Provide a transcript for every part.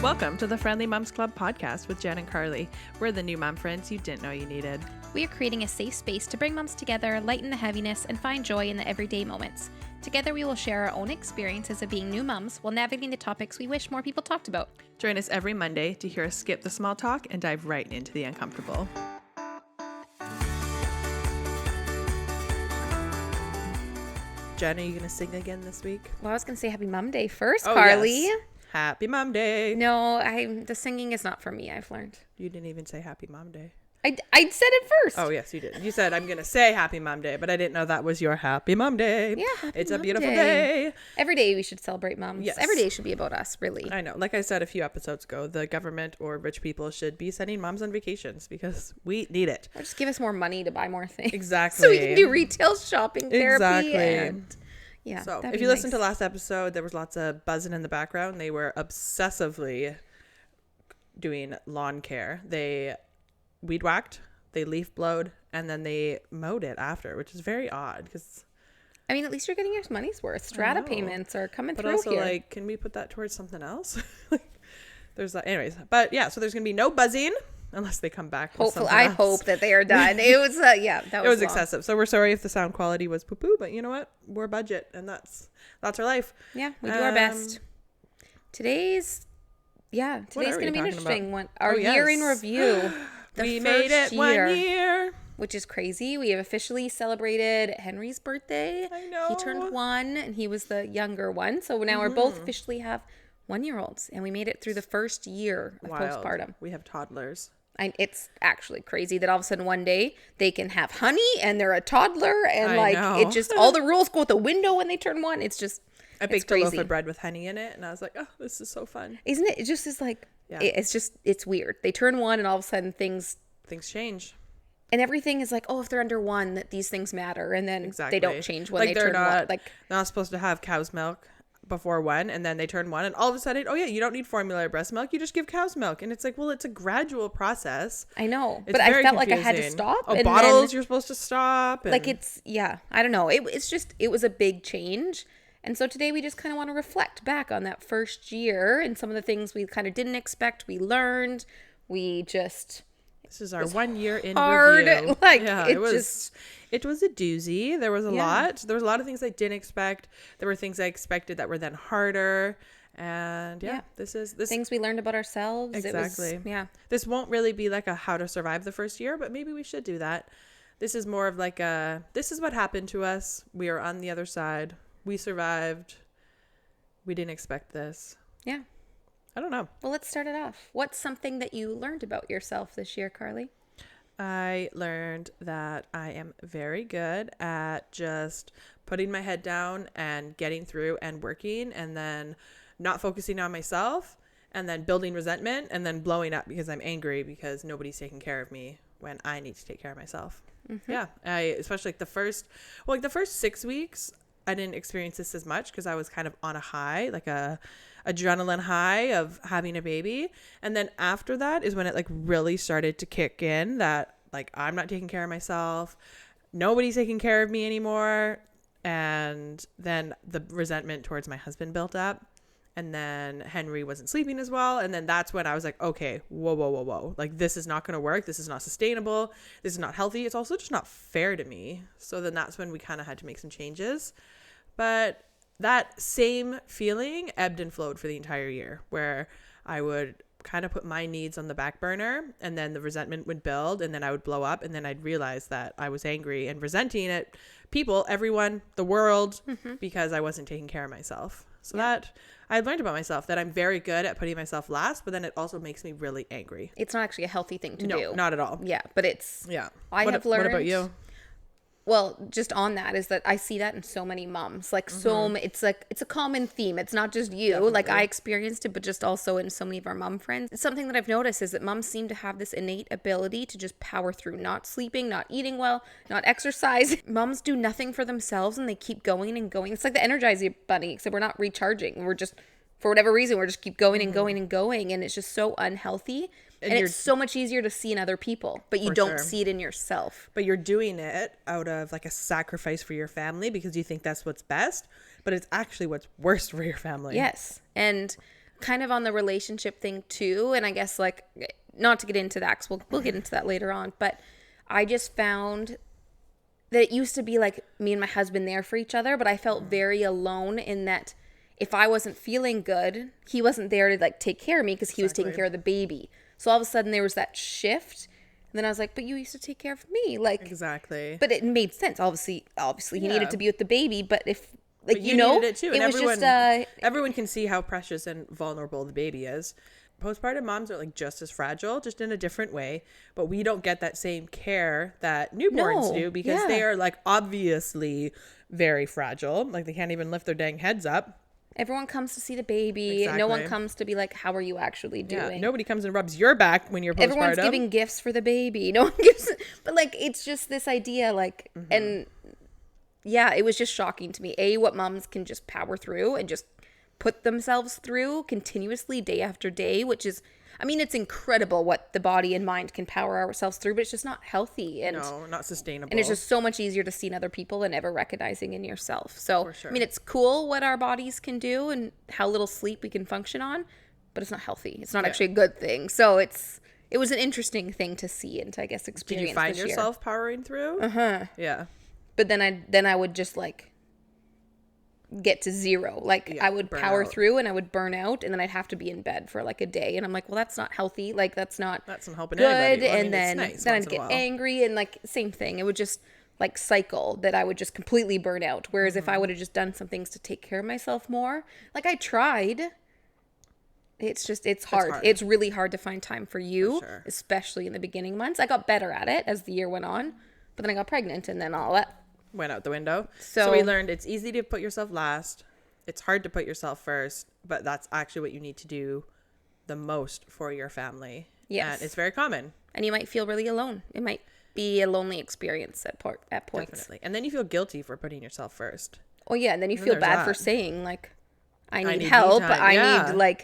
Welcome to the Friendly Moms Club podcast with Jen and Karlee. We're the new mom friends you didn't know you needed. We are creating a safe space to bring moms together, lighten the heaviness, and find joy in the everyday moments. Together, we will share our own experiences of being new moms while navigating the topics we wish more people talked about. Join us every Monday to hear us skip the small talk and dive right into the uncomfortable. Jen, are you going to sing again this week? Well, I was going to say Happy Mom Day first, Karlee. Yes. Happy Mom Day. No, the singing is not for me, I've learned. You didn't even say Happy Mom Day. I said it first. Oh, yes, you did. You said, I'm going to say Happy Mom Day, but I didn't know that was your Happy Mom Day. Yeah, It's a beautiful day. Every day we should celebrate moms. Yes. Every day should be about us, really. I know. Like I said a few episodes ago, the government or rich people should be sending moms on vacations because we need it. Or just give us more money to buy more things. Exactly. So we can do retail shopping therapy. Exactly. And yeah. So if you listened to last episode, there was lots of buzzing in the background. They were obsessively doing lawn care. They weed whacked, they leaf blowed, and then they mowed it after, which is very odd because I mean, at least you're getting your money's worth. Strata payments are coming through here. But also, like, can we put that towards something else? There's that. Anyways, but yeah, so there's gonna be no buzzing unless they come back. Hopefully, I hope that they are done. It was, that was excessive. So we're sorry if the sound quality was poo poo, but you know what? We're budget, and that's our life. Yeah, we do our best. Today's gonna be an interesting one. Our year in review. We made it 1 year. Which is crazy. We have officially celebrated Henry's birthday. I know. He turned 1 and he was the younger one. So now we're both officially have 1-year-olds. And we made it through the first year of postpartum. We have toddlers. It's actually crazy that all of a sudden one day they can have honey and they're a toddler. And it just, all the rules go out the window when they turn 1. It's just, I baked a loaf of bread with honey in it. And I was like, oh, this is so fun. Isn't it? It just is like, it's weird. They turn 1 and all of a sudden things change. And everything is like, oh, if they're under 1, that these things matter. And then they don't change when they turn 1. Like, they're not supposed to have cow's milk before 1, and then they turn 1, and all of a sudden, oh yeah, you don't need formula or breast milk, you just give cow's milk. And it's like, well, it's a gradual process. I know, but I felt like I had to stop. And bottles, you're supposed to stop. Like I don't know. It was a big change. And so today we just kind of want to reflect back on that first year and some of the things we kind of didn't expect. We learned. This is our 1 year in hard. review. It was a doozy. There was a lot. There was a lot of things I didn't expect. There were things I expected that were then harder. And this things we learned about ourselves. Exactly. This won't really be like a how to survive the first year, but maybe we should do that. This is more of like this is what happened to us. We are on the other side. We survived. We didn't expect this. Yeah. I don't know. Well, let's start it off. What's something that you learned about yourself this year, Karlee? I learned that I am very good at just putting my head down and getting through and working, and then not focusing on myself, and then building resentment, and then blowing up because I'm angry because nobody's taking care of me when I need to take care of myself. Mm-hmm. Yeah. Especially like the first 6 weeks, I didn't experience this as much because I was kind of on a high, like a adrenaline high of having a baby. And then after that is when it like really started to kick in that like I'm not taking care of myself. Nobody's taking care of me anymore. And then the resentment towards my husband built up. And then Henry wasn't sleeping as well. And then that's when I was like, okay, whoa. Like, this is not going to work. This is not sustainable. This is not healthy. It's also just not fair to me. So then that's when we kind of had to make some changes. But that same feeling ebbed and flowed for the entire year, where I would kind of put my needs on the back burner, and then the resentment would build, and then I would blow up, and then I'd realize that I was angry and resenting at people, everyone, the world, because I wasn't taking care of myself. So that I learned about myself, that I'm very good at putting myself last, but then it also makes me really angry. It's not actually a healthy thing to do. No, not at all. Yeah, but it's... Yeah. I have learned... What about you? Well, just on that is that I see that in so many moms. Like it's a common theme. It's not just you. Definitely. Like I experienced it, but just also in so many of our mom friends. It's something that I've noticed is that moms seem to have this innate ability to just power through, not sleeping, not eating well, not exercise. Moms do nothing for themselves and they keep going and going. It's like the Energizer Bunny, except we're not recharging. We're just, for whatever reason, we're just keep going and going and going. And it's just so unhealthy. And it's so much easier to see in other people, but you don't see it in yourself. But you're doing it out of like a sacrifice for your family because you think that's what's best, but it's actually what's worst for your family. Yes. And kind of on the relationship thing too. And I guess like, not to get into that, 'cause we'll get into that later on, but I just found that it used to be like me and my husband there for each other, but I felt very alone in that if I wasn't feeling good, he wasn't there to like take care of me because he was taking care of the baby. So all of a sudden there was that shift. And then I was like, but you used to take care of me. Like, exactly. But it made sense. Obviously he needed to be with the baby, but if like, But you know, needed it too. And it was everyone, just, everyone can see how precious and vulnerable the baby is. Postpartum moms are like just as fragile, just in a different way, but we don't get that same care that newborns do because they are like obviously very fragile. Like they can't even lift their dang heads up. everyone comes to see the baby. Exactly. No one comes to be like, how are you actually doing? Yeah, nobody comes and rubs your back when you're postpartum. Everyone's giving gifts for the baby. No one gives, but like, it's just this idea, like, and yeah, it was just shocking to me. What moms can just power through and just put themselves through continuously day after day, which is, I mean, it's incredible what the body and mind can power ourselves through, but it's just not healthy. And no, not sustainable. And it's just so much easier to see in other people and ever recognizing in yourself. So, For sure. I mean, it's cool what our bodies can do and how little sleep we can function on, but it's not healthy. It's not actually a good thing. So it was an interesting thing to see and to, I guess, experience. Did you find this yourself powering through? Yeah. But then I would just like get to zero. Like I would power out. through and I would burn out, and then I'd have to be in bed for like a day. And I'm like, well, that's not healthy. Like that's not helping good. anybody. Well, I and mean, then it's nice then once I'd in a get while. angry and like same thing. It would just like cycle that I would just completely burn out. Whereas if I would have just done some things to take care of myself more, like I tried. It's hard. It's really hard to find time for you, especially in the beginning months. I got better at it as the year went on, but then I got pregnant and then all that went out the window. So we learned it's easy to put yourself last. It's hard to put yourself first, but that's actually what you need to do the most for your family. Yes. And it's very common. And you might feel really alone. It might be a lonely experience at points. Definitely. And then you feel guilty for putting yourself first. Oh yeah, and then you feel bad for saying like, I need need help. me time.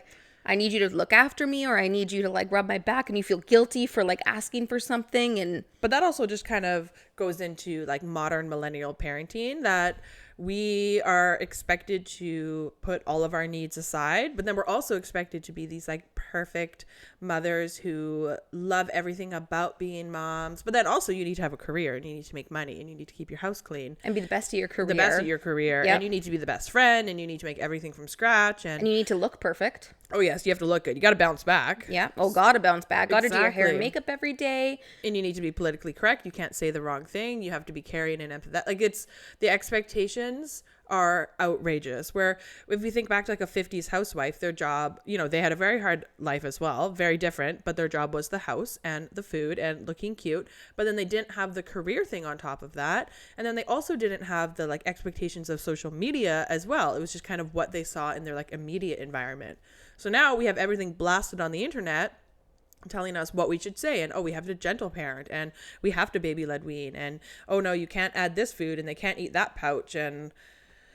I need you to look after me, or I need you to like rub my back, and you feel guilty for like asking for something. And but that also just kind of goes into like modern millennial parenting, that we are expected to put all of our needs aside, but then we're also expected to be these like perfect mothers who love everything about being moms. But then also you need to have a career, and you need to make money, and you need to keep your house clean and be the best of your career. Yep. And you need to be the best friend, and you need to make everything from scratch, and you need to look perfect. Oh yes, you have to look good. You got to bounce back. Yeah. Oh, gotta bounce back. Gotta do your hair and makeup every day. And you need to be politically correct. You can't say the wrong thing. You have to be caring and empathetic. Like it's the expectations are outrageous. Where if you think back to like a 50s housewife, their job, you know, they had a very hard life as well, very different, but their job was the house and the food and looking cute. But then they didn't have the career thing on top of that. And then they also didn't have the like expectations of social media as well. It was just kind of what they saw in their like immediate environment. So now we have everything blasted on the internet telling us what we should say, and we have to gentle parent, and we have to baby led wean, and no, you can't add this food, and they can't eat that pouch, and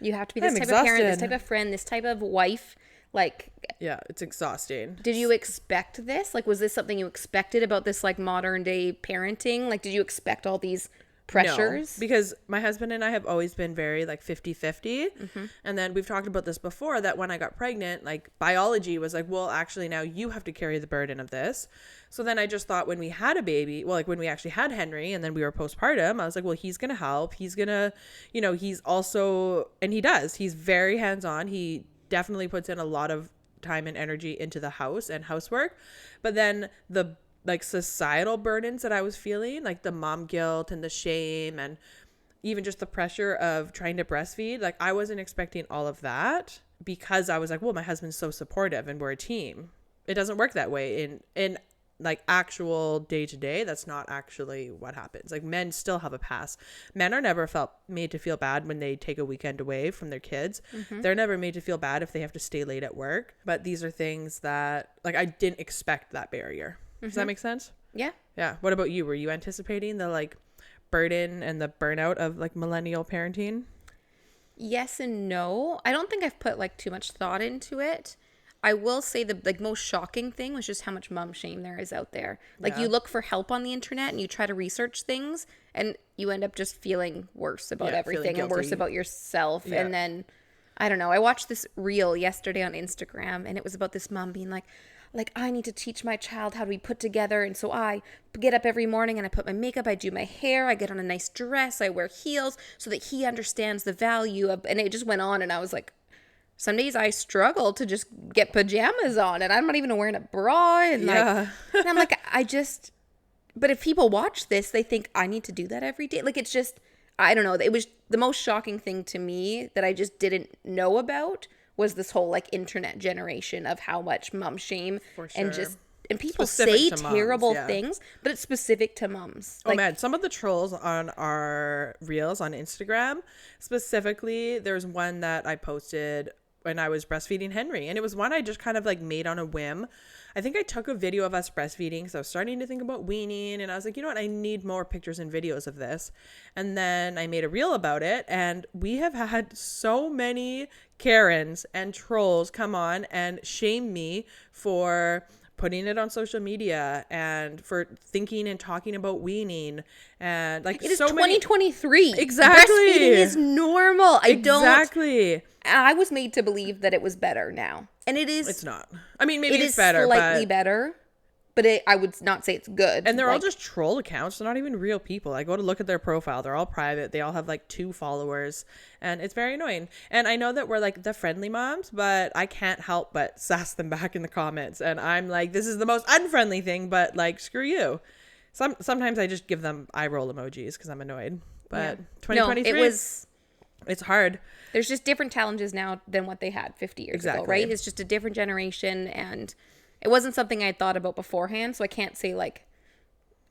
you have to be this type of parent, this type of friend, this type of wife. Like, yeah, it's exhausting. Did you expect this? Like, was this something you expected about this like modern day parenting? Like, did you expect all these pressures? No, because my husband and I have always been very like 50-50. And then we've talked about this before, that when I got pregnant, like biology was like, well, actually now you have to carry the burden of this. So then I just thought when we had a baby, well, like when we actually had Henry and then we were postpartum, I was like, well, he's going to help. He's going to, you know, he's also, and he does, he's very hands-on. He definitely puts in a lot of time and energy into the house and housework. But then the like societal burdens that I was feeling, like the mom guilt and the shame and even just the pressure of trying to breastfeed, like I wasn't expecting all of that, because I was like, well, my husband's so supportive and we're a team. It doesn't work that way in like actual day to day. That's not actually what happens. Like men still have a pass. Men are never made to feel bad when they take a weekend away from their kids. They're never made to feel bad if they have to stay late at work. But these are things that like I didn't expect that barrier. Does that make sense? Yeah. Yeah. What about you? Were you anticipating the like burden and the burnout of like millennial parenting? Yes and no. I don't think I've put like too much thought into it. I will say the like most shocking thing was just how much mom shame there is out there. Like you look for help on the internet and you try to research things and you end up just feeling worse about everything and worse about yourself. And then I don't know. I watched this reel yesterday on Instagram, and it was about this mom being like I need to teach my child how to be put together, and so I get up every morning and I put my makeup, I do my hair, I get on a nice dress, I wear heels so that he understands the value of, and it just went on, and I was like, some days I struggle to just get pajamas on, and I'm not even wearing a bra, and Yeah. and I'm like, but if people watch this, they think I need to do that every day. Like, it's just, I don't know. It was the most shocking thing to me that I just didn't know about was this whole like internet generation of how much mom shame For and sure. just, and people Specific say to moms, terrible yeah. things, but it's specific to moms. Oh man, some of the trolls on our reels on Instagram, specifically, there's one that I posted when I was breastfeeding Henry, and it was one I just kind of like made on a whim. I think I took a video of us breastfeeding because I was starting to think about weaning, and I was like, you know what, I need more pictures and videos of this. And then I made a reel about it, and we have had so many Karens and trolls come on and shame me for putting it on social media and for thinking and talking about weaning, and like It is so many. 2023. Exactly. Breastfeeding is normal. Exactly. I was made to believe that it was better now. And it is. It's not. I mean, maybe It it's is better, slightly but better, but I would not say it's good. and they're all Like, just troll accounts. They're not even real people. I go to look at their profile. They're all private. They all have like 2 followers, and it's very annoying. And I know that we're like the friendly moms, but I can't help but sass them back in the comments. And I'm like, this is the most unfriendly thing, but like, screw you. Sometimes I just give them eye roll emojis because I'm annoyed. But yeah. 2023, No, it's hard. there's just different challenges now than what they had 50 years ago, Exactly. right? It's just a different generation, and it wasn't something I had thought about beforehand, so I can't say like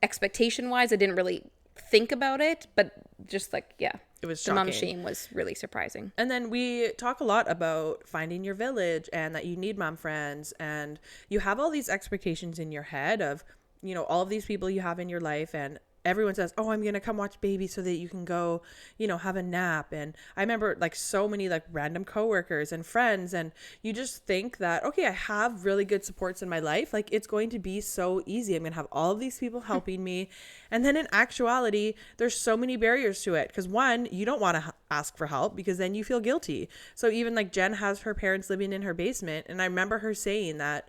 expectation wise I didn't really think about it, but just like, yeah, It was the mom shocking. shame was really surprising. And then we talk a lot about finding your village and that you need mom friends, and you have all these expectations in your head of, you know, all of these people you have in your life, and everyone says, oh, I'm going to come watch baby so that you can go, you know, have a nap. And I remember like so many like random coworkers and friends, and you just think that, okay, I have really good supports in my life. Like, it's going to be so easy. I'm going to have all of these people helping me. And then in actuality, there's so many barriers to it. Because one, you don't want to ask for help because then you feel guilty. So even like Jen has her parents living in her basement. And I remember her saying that,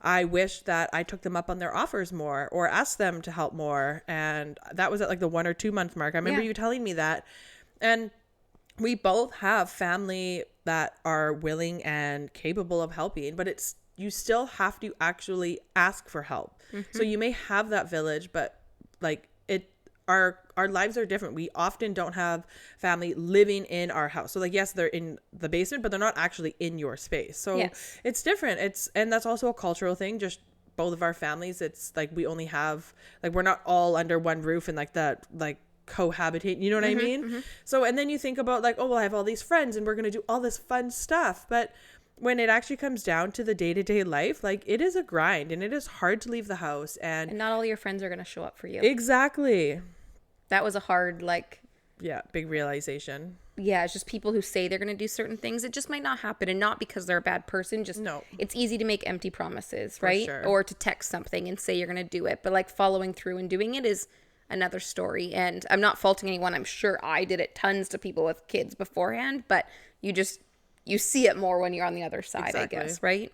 I wish that I took them up on their offers more or asked them to help more. And that was at like the 1 or 2 month mark. I remember you telling me that. And we both have family that are willing and capable of helping, but it's, you still have to actually ask for help. So you may have that village, but like our lives are different. We often don't have family living in our house. So like, yes, they're in the basement, but they're not actually in your space. So it's different. And that's also a cultural thing. Just both of our families, it's like we only have, like, we're not all under one roof and like that, like cohabitate, you know what I mean? So, and then you think about like, oh, well, I have all these friends and we're going to do all this fun stuff. But when it actually comes down to the day-to-day life, like, it is a grind and it is hard to leave the house. And not all your friends are going to show up for you. Exactly. That was a hard, like, yeah, big realization. Yeah, it's just people who say they're going to do certain things. It just might not happen, and not because they're a bad person. Just, no, it's easy to make empty promises, right? Sure. Or to text something and say you're going to do it. But like following through and doing it is another story. And I'm not faulting anyone. I'm sure I did it tons to people with kids beforehand, but you see it more when you're on the other side, exactly. I guess, right?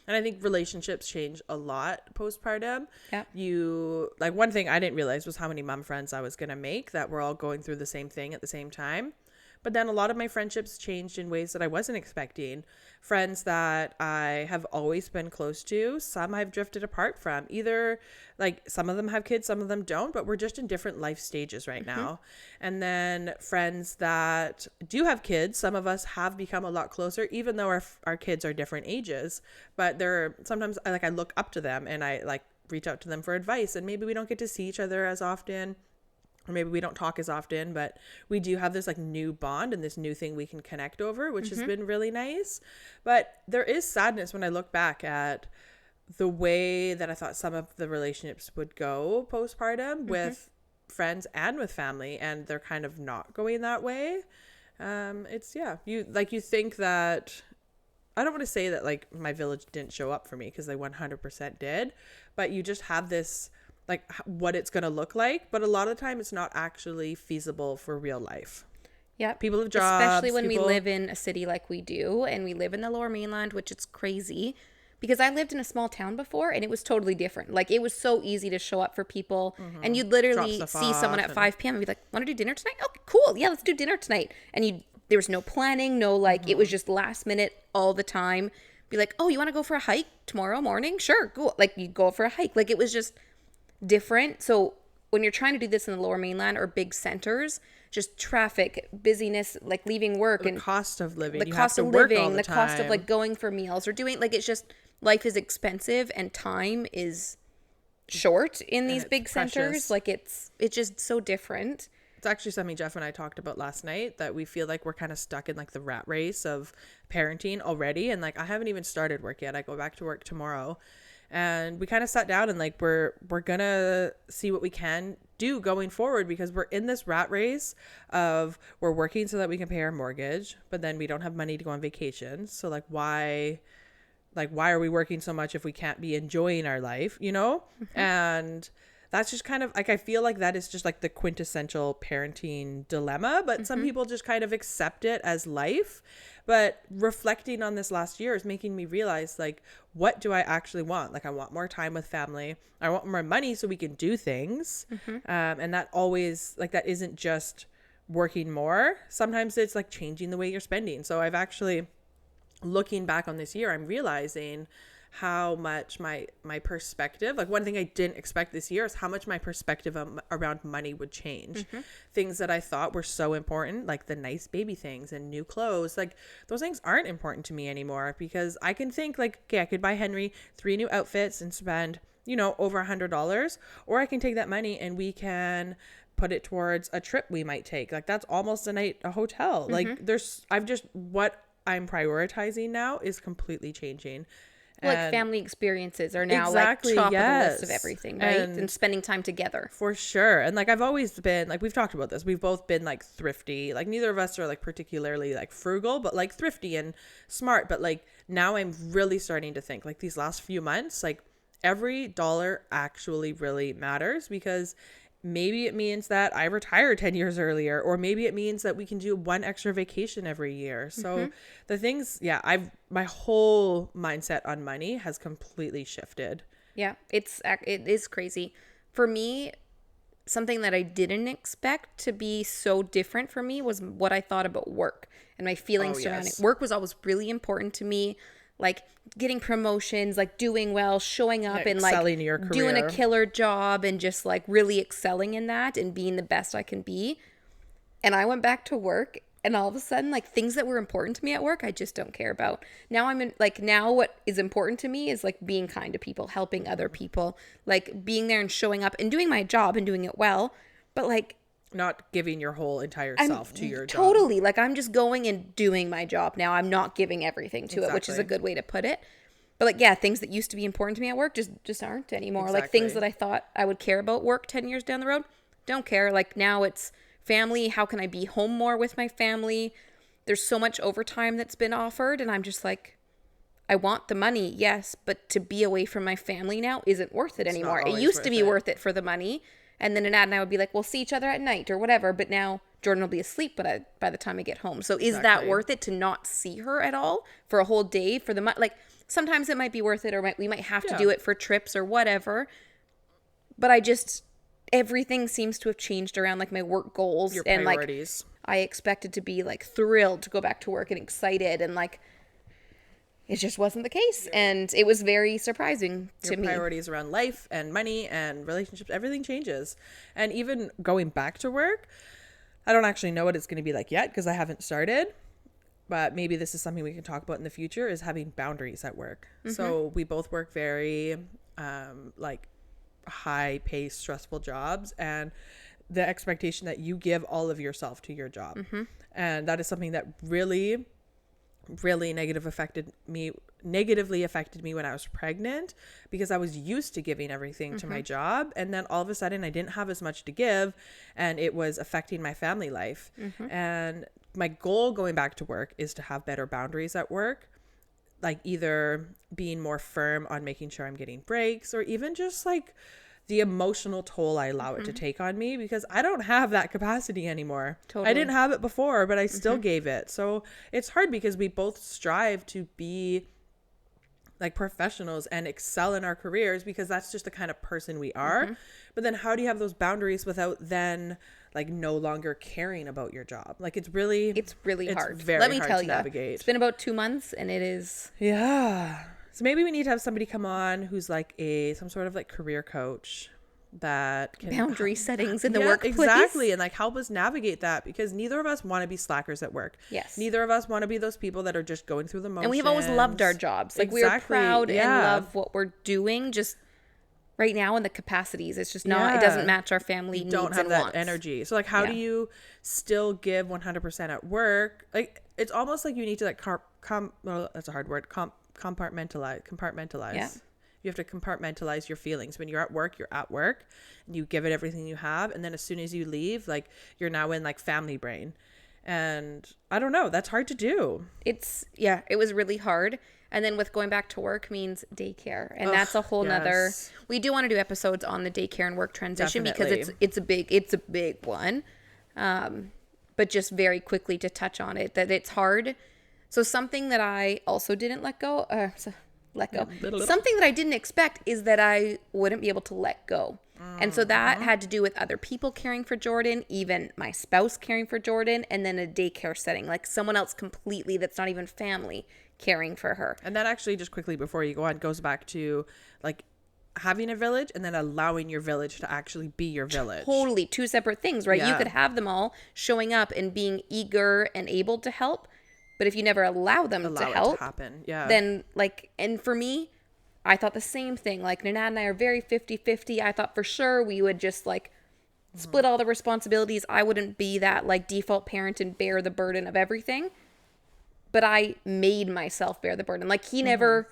And I think relationships change a lot postpartum. Yeah. You, like, one thing I didn't realize was how many mom friends I was going to make that were all going through the same thing at the same time. But then a lot of my friendships changed in ways that I wasn't expecting. Friends that I have always been close to, some I've drifted apart from. Either, like, some of them have kids, some of them don't, but we're just in different life stages right now. And then friends that do have kids, some of us have become a lot closer, even though our kids are different ages. But sometimes I look up to them and I like reach out to them for advice, and maybe we don't get to see each other as often. Or maybe we don't talk as often, but we do have this like new bond and this new thing we can connect over, which has been really nice. But there is sadness when I look back at the way that I thought some of the relationships would go postpartum with friends and with family, and they're kind of not going that way. You think that, I don't want to say that like my village didn't show up for me, because they 100% did, but you just have this like what it's going to look like, but a lot of the time it's not actually feasible for real life. Yep. People have jobs. Especially when we people- live in a city like we do, and we live in the Lower Mainland, which is crazy. Because I lived in a small town before, and it was totally different. Like, it was so easy to show up for people, and you'd literally Drop see stuff someone off at and- 5 p.m. and be like, "Want to do dinner tonight? Okay, cool. Yeah, let's do dinner tonight." And there was no planning, no like, it was just last minute all the time. Be like, "Oh, you want to go for a hike tomorrow morning? Sure, go." Like, you go for a hike. Like, it was just different. So when you're trying to do this in the Lower Mainland or big centers, just traffic, busyness, like leaving work, the and cost of living. the You cost have of to work all living, the cost of time. like going for meals or doing, like, it's just, life is expensive and time is short in these it's big centers. precious. Like, it's just so different. It's actually something Jeff and I talked about last night, that we feel like we're kind of stuck in like the rat race of parenting already. And like, I haven't even started work yet. I go back to work tomorrow, and we kind of sat down and like, we're gonna see what we can do going forward, because we're in this rat race of, we're working so that we can pay our mortgage, but then we don't have money to go on vacation. So like, why are we working so much if we can't be enjoying our life, you know? And that's just kind of like, I feel like that is just like the quintessential parenting dilemma, but some people just kind of accept it as life. But reflecting on this last year is making me realize, like, what do I actually want? Like, I want more time with family. I want more money so we can do things. And that always, like, that isn't just working more. Sometimes it's like changing the way you're spending. So I've actually, looking back on this year, I'm realizing how much my perspective, like, one thing I didn't expect this year is how much my perspective around money would change. Things that I thought were so important, like the nice baby things and new clothes, like, those things aren't important to me anymore, because I can think like, okay, I could buy Henry 3 new outfits and spend, over $100, or I can take that money and we can put it towards a trip we might take. Like, that's almost a night, a hotel. Like, what I'm prioritizing now is completely changing. Like, family experiences are now Exactly, like top of the list of yes. everything, right? And- And spending time together. For sure. And like, I've always been like, we've talked about this, we've both been like thrifty. Like, neither of us are like particularly like frugal, but like thrifty and smart. But like, now I'm really starting to think, like, these last few months, like, every dollar actually really matters, because maybe it means that I retire 10 years earlier, or maybe it means that we can do one extra vacation every year. So the things, my whole mindset on money has completely shifted. Yeah, it is crazy. For me, something that I didn't expect to be so different for me was what I thought about work and my feelings surrounding yes. work. Was always really important to me. Like, getting promotions, like doing well, showing up, and like excelling in your doing a career. killer job, and just like really excelling in that and being the best I can be. And I went back to work, and all of a sudden, like, things that were important to me at work, I just don't care about. Now now what is important to me is like being kind to people, helping other people, like being there and showing up and doing my job and doing it well. But like, Not giving your whole entire self to your job. totally, like, I'm just going and doing my job now. I'm not giving everything to it, which is a Exactly. good way to put it. But like, yeah, things that used to be important to me at work just aren't anymore. Like, things Exactly. that I thought I would care about work 10 years down the road, don't care. Like, now it's family. How can I be home more with my family? There's so much overtime that's been offered, and I'm just like, I want the money, yes, but to be away from my family now isn't worth it anymore. It always used to worth be it. worth it for the money. And then Anad and I would be like, we'll see each other at night or whatever. But now Jordan will be asleep by the time I get home. So is that Exactly. worth it to not see her at all for a whole day for the month? Like, sometimes it might be worth it, or we might have to Yeah. do it for trips or whatever. But everything seems to have changed around like my work goals. Your and like, priorities. I expected to be like thrilled to go back to work and excited, and like, it just wasn't the case. And it was very surprising to Your me. priorities around life and money and relationships, everything changes. And even going back to work, I don't actually know what it's going to be like yet, because I haven't started. But maybe this is something we can talk about in the future, is having boundaries at work. So we both work very like high paced, stressful jobs, and the expectation that you give all of yourself to your job. And that is something that really negatively affected me when I was pregnant, because I was used to giving everything to my job, and then all of a sudden I didn't have as much to give, and it was affecting my family life. And my goal going back to work is to have better boundaries at work, like either being more firm on making sure I'm getting breaks, or even just like the emotional toll I allow it to take on me, because I don't have that capacity anymore. Totally. I didn't have it before, but I still gave it. So it's hard because we both strive to be like professionals and excel in our careers, because that's just the kind of person we are. But then how do you have those boundaries without then like no longer caring about your job? Like it's really hard. Very Let me hard tell to you, navigate. it's been about 2 months and it is. Yeah. So maybe we need to have somebody come on who's like some sort of like career coach that can Boundary settings in the workplace. Exactly. And like help us navigate that, because neither of us want to be slackers at work. Yes. Neither of us want to be those people that are just going through the motions. And we've always loved our jobs. Like we are proud and love what we're doing. Just right now in the capacities, it's just not, it doesn't match our family needs and wants. Don't have that energy. So like how do you still give 100% at work? Like it's almost like you need to like well, that's a hard word. Compartmentalize. Yeah. You have to compartmentalize your feelings. When you're at work, and you give it everything you have. And then as soon as you leave, like you're now in like family brain. And I don't know, that's hard to do. It was really hard. And then with going back to work means daycare. And that's a whole nother, we do want to do episodes on the daycare and work transition. Definitely. Because it's a big one. But just very quickly to touch on it, that it's hard. So something that I also didn't let go. Something that I didn't expect is that I wouldn't be able to let go. And so that had to do with other people caring for Jordan, even my spouse caring for Jordan, and then a daycare setting, like someone else completely that's not even family caring for her. And that actually, just quickly before you go on, goes back to like having a village and then allowing your village to actually be your village. Totally. Two separate things, right? Yeah. You could have them all showing up and being eager and able to help. But if you never allow them to help, it to happen. Yeah. Then like, and for me, I thought the same thing. Like Nanad and I are very 50-50. I thought for sure we would just like split all the responsibilities. I wouldn't be that like default parent and bear the burden of everything. But I made myself bear the burden. Like he never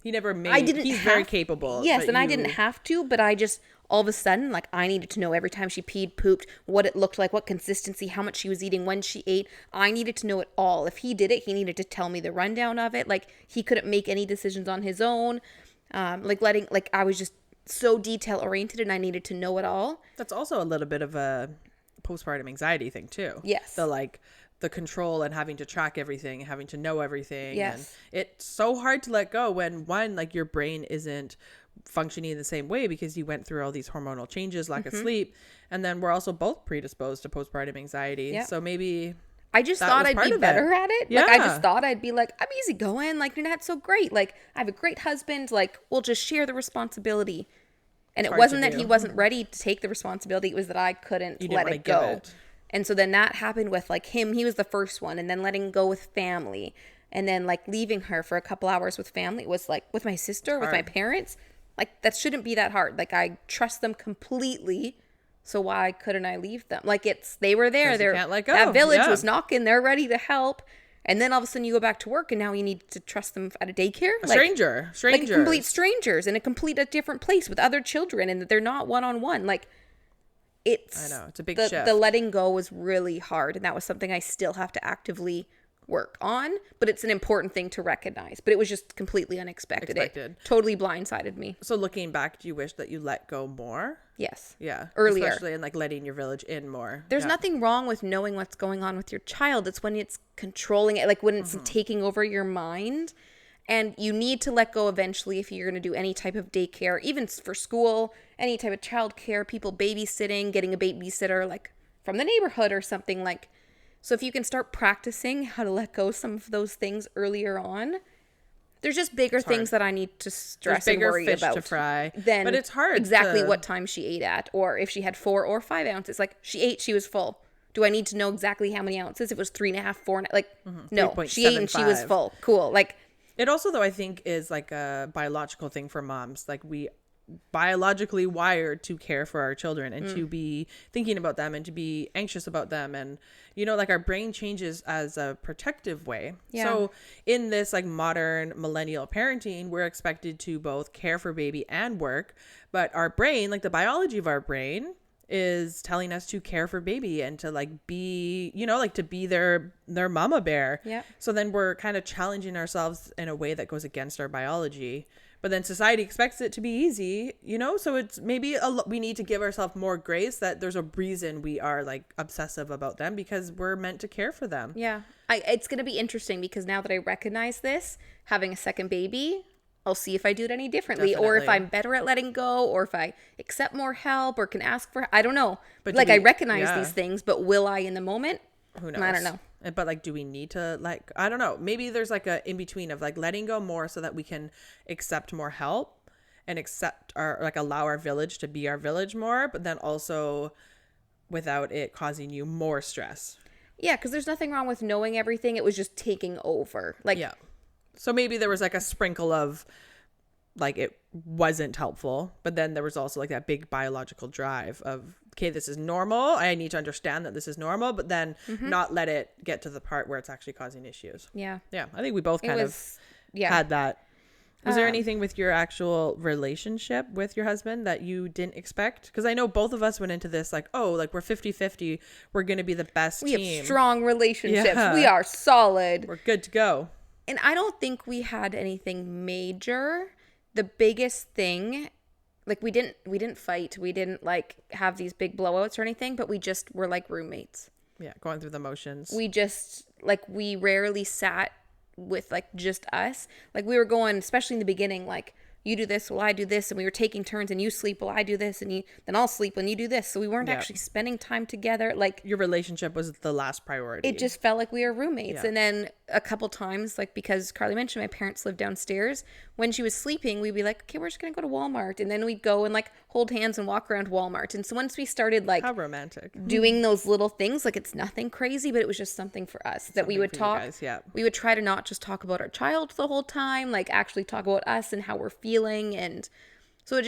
made, he's very capable. Yes. And I didn't have to, but I just, all of a sudden, like I needed to know every time she peed, pooped, what it looked like, what consistency, how much she was eating, when she ate. I needed to know it all. If he did it, he needed to tell me the rundown of it. Like he couldn't make any decisions on his own. I was just so detail oriented and I needed to know it all. That's also a little bit of a postpartum anxiety thing too. Yes. The control and having to track everything, having to know everything. Yes. And it's so hard to let go when like your brain isn't functioning in the same way because you went through all these hormonal changes, lack of sleep. And then we're also both predisposed to postpartum anxiety. Yep. So maybe I just thought I'd be better at it. Yeah. Like, I just thought I'd be like, I'm easygoing. Like, Nanette's so great. Like, I have a great husband. Like, we'll just share the responsibility. And it wasn't that he wasn't ready to take the responsibility. It was that I couldn't let it go. And so then that happened with like him. He was the first one. And then letting go with family. And then like leaving her for a couple hours with family was like with my sister, with my parents. Like that shouldn't be that hard. Like I trust them completely. So why couldn't I leave them? Like they were there. You can't let go. That village was knocking. They're ready to help. And then all of a sudden you go back to work and now you need to trust them at a daycare. Stranger. Like complete strangers in a different place with other children and they're not one-on-one. Like I know. It's a big shift. The letting go was really hard. And that was something I still have to actively work on. But it's an important thing to recognize. But it was just completely unexpected. It totally blindsided me. So looking back, do you wish that you let go more? Yes. Yeah. Earlier. Especially in like letting your village in more. There's nothing wrong with knowing what's going on with your child. It's when it's controlling it, like when it's taking over your mind. And you need to let go eventually if you're going to do any type of daycare, even for school, any type of childcare, people babysitting, getting a babysitter like from the neighborhood or something like. So if you can start practicing how to let go some of those things earlier on, there's just bigger things that I need to stress and worry about. Fish to fry. But it's hard. Exactly what time she ate at, or if she had 4 or 5 ounces. Like she ate, she was full. Do I need to know exactly how many ounces? If it was 3.5, 4, like no, she ate and she was full. Cool. Like it also though I think is like a biological thing for moms. Like we biologically wired to care for our children and to be thinking about them and to be anxious about them, and you know, like our brain changes as a protective way. So in this like modern millennial parenting, we're expected to both care for baby and work, but our brain, like the biology of our brain, is telling us to care for baby and to like be, you know, like to be their mama bear. Yeah. So then we're kind of challenging ourselves in a way that goes against our biology. But then society expects it to be easy, you know? So it's maybe we need to give ourselves more grace that there's a reason we are like obsessive about them, because we're meant to care for them. Yeah. It's going to be interesting because now that I recognize this, having a second baby, I'll see if I do it any differently, or if I'm better at letting go, or if I accept more help or can ask for, I don't know. But like I recognize these things, but will I in the moment? Who knows? I don't know. But like, do we need to, like, I don't know. Maybe there's like a in between of like letting go more so that we can accept more help and accept our, like, allow our village to be our village more, but then also without it causing you more stress. Yeah, because there's nothing wrong with knowing everything. It was just taking over. Like, yeah. So maybe there was like a sprinkle of like it wasn't helpful, but then there was also like that big biological drive of, okay, this is normal. I need to understand that this is normal, but then not let it get to the part where it's actually causing issues. Yeah. Yeah. I think we both kind of had that. Was there anything with your actual relationship with your husband that you didn't expect? Because I know both of us went into this like, oh, like we're 50-50. We're going to be the best team. We have strong relationships. Yeah. We are solid. We're good to go. And I don't think we had anything major. The biggest thing, like we didn't fight. We didn't like have these big blowouts or anything, but we just were like roommates. Yeah, going through the motions. We just like, we rarely sat with like just us. Like we were going, especially in the beginning, like you do this while I do this, and we were taking turns, and you sleep while I do this, and then I'll sleep when you do this. So we weren't actually spending time together. Like your relationship was the last priority. It just felt like we were roommates. Yeah. And then a couple times, like because Karlee mentioned my parents lived downstairs, when she was sleeping, we'd be like, okay, we're just gonna go to Walmart, and then we'd go and like hold hands and walk around Walmart. And so once we started like how romantic doing those little things, like it's nothing crazy, but it was just something for us that we would talk. Guys, yeah. We would try to not just talk about our child the whole time, like actually talk about us and how we're feeling. And so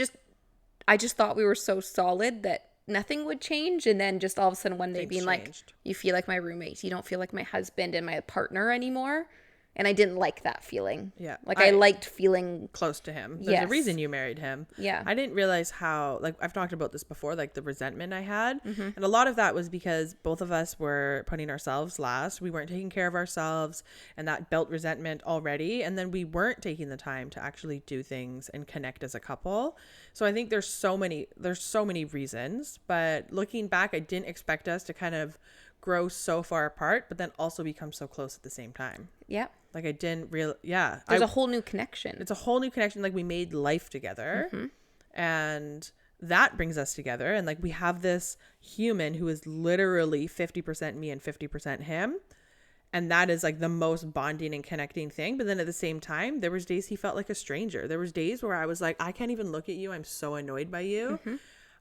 I just thought we were so solid that nothing would change. And then just all of a sudden one day being like, you feel like my roommate, you don't feel like my husband and my partner anymore. And I didn't like that feeling. Yeah. Like I liked feeling close to him. There's a reason you married him. Yeah. I didn't realize how, like, I've talked about this before, like the resentment I had. And a lot of that was because both of us were putting ourselves last. We weren't taking care of ourselves, and that built resentment already. And then we weren't taking the time to actually do things and connect as a couple. So I think there's so many reasons, but looking back, I didn't expect us to kind of grow so far apart, but then also become so close at the same time. Yeah. Like I didn't real. There's a whole new connection. It's a whole new connection. Like we made life together, and that brings us together. And like we have this human who is literally 50% me and 50% him. And that is like the most bonding and connecting thing. But then at the same time, there was days he felt like a stranger. There was days where I was like, I can't even look at you. I'm so annoyed by you.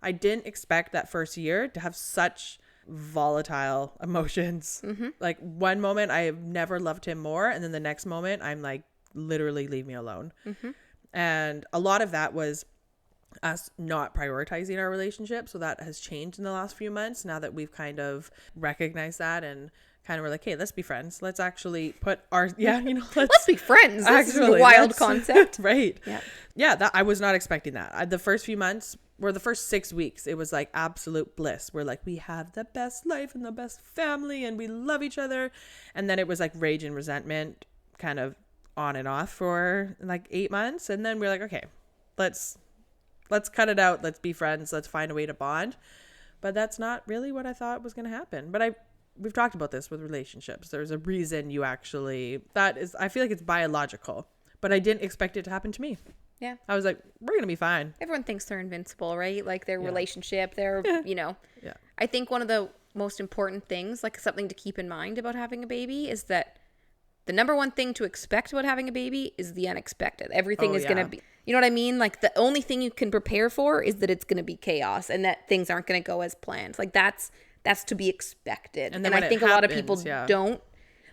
I didn't expect that first year to have such volatile emotions. Like one moment I have never loved him more, and then the next moment I'm like, literally leave me alone. And a lot of that was us not prioritizing our relationship. So that has changed in the last few months, now that we've kind of recognized that and kind of were like, hey, let's be friends. Let's actually put our let's be friends. This is a wild concept. Right. Yeah, that I was not expecting that. The first few months, or the first 6 weeks, it was like absolute bliss. We're like, we have the best life and the best family and we love each other. And then it was like rage and resentment kind of on and off for like 8 months. And then we're like, okay, let's cut it out. Let's be friends. Let's find a way to bond. But that's not really what I thought was going to happen. But we've talked about this with relationships. There's a reason you actually, I feel like it's biological, but I didn't expect it to happen to me. Yeah. I was like, we're going to be fine. Everyone thinks they're invincible, right? Like their relationship, their, Yeah. I think one of the most important things, like something to keep in mind about having a baby, is that the number one thing to expect about having a baby is the unexpected. Everything is going to be, you know what I mean? Like the only thing you can prepare for is that it's going to be chaos and that things aren't going to go as planned. Like that's to be expected. And I think a lot of people don't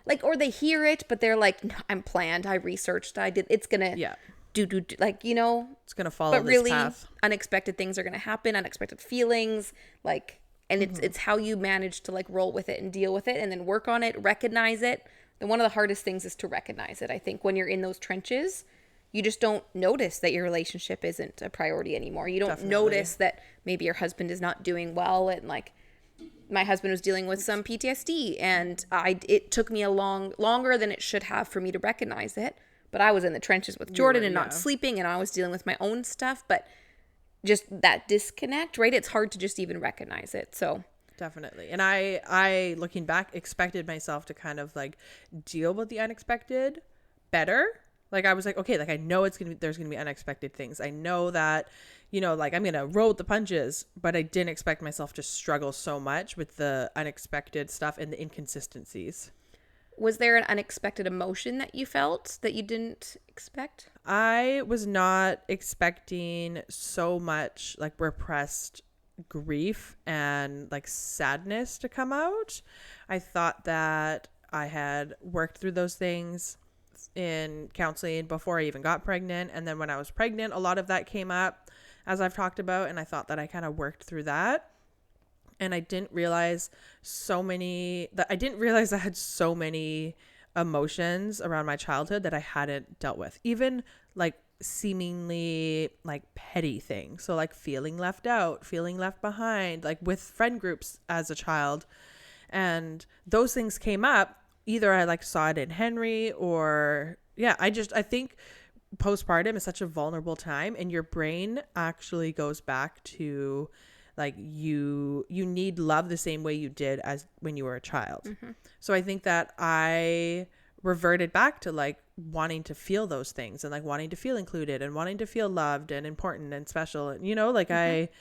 like, or they hear it, but they're like, no, I'm planned. I researched. I did. It's going to do like, you know, it's going to follow but this really path. Unexpected things are going to happen. Unexpected feelings, like, and it's how you manage to like roll with it and deal with it and then work on it, recognize it. And one of the hardest things is to recognize it. I think when you're in those trenches, you just don't notice that your relationship isn't a priority anymore. You don't notice that maybe your husband is not doing well. And like my husband was dealing with some PTSD, and it took me longer than it should have for me to recognize it. but I was in the trenches with Jordan and not yeah. sleeping, and I was dealing with my own stuff. But just that disconnect, right? It's hard to just even recognize it. So Definitely. And I looking back, expected myself to kind of like deal with the unexpected better. Like I was like, okay, like I know there's gonna be unexpected things. I know that, like I'm gonna roll with the punches, but I didn't expect myself to struggle so much with the unexpected stuff and the inconsistencies. was there an unexpected emotion that you felt that you didn't expect? I was not expecting so much like repressed grief and like sadness to come out. I thought that I had worked through those things in counseling before I even got pregnant. And then when I was pregnant, a lot of that came up, as I've talked about. And I thought that I kind of worked through that. And I didn't realize I had so many emotions around my childhood that I hadn't dealt with. Even like seemingly like petty things. So like feeling left out, feeling left behind, like with friend groups as a child. And those things came up. Either I like saw it in Henry or I think postpartum is such a vulnerable time, and your brain actually goes back to like you need love the same way you did as when you were a child. Mm-hmm. So I think that I reverted back to like wanting to feel those things and like wanting to feel included and wanting to feel loved and important and special. And like mm-hmm.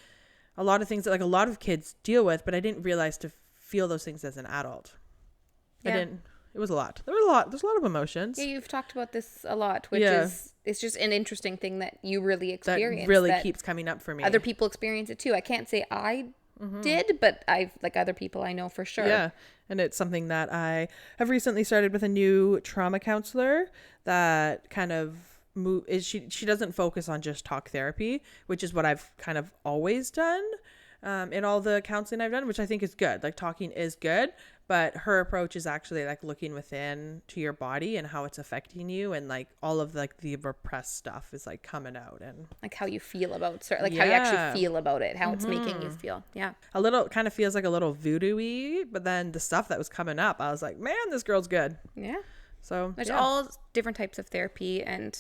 A lot of things that like a lot of kids deal with, but I didn't realize to feel those things as an adult. Yeah. It was a lot. There's a lot of emotions. Yeah, you've talked about this a lot, which is, it's just an interesting thing that you really experience. That really keeps coming up for me. Other people experience it too. I can't say I mm-hmm. did, but I've like other people I know for sure. Yeah. And it's something that I have recently started with a new trauma counselor that kind of she doesn't focus on just talk therapy, which is what I've kind of always done in all the counseling I've done, which I think is good. Like talking is good, but her approach is actually like looking within to your body and how it's affecting you, and like all of like the repressed stuff is like coming out, and like how you feel about how you actually feel about it, how mm-hmm. it's making you feel. Yeah. A little kind of feels like a little voodoo-y, but then the stuff that was coming up, I was like, man, this girl's good. Yeah. So there's all different types of therapy, and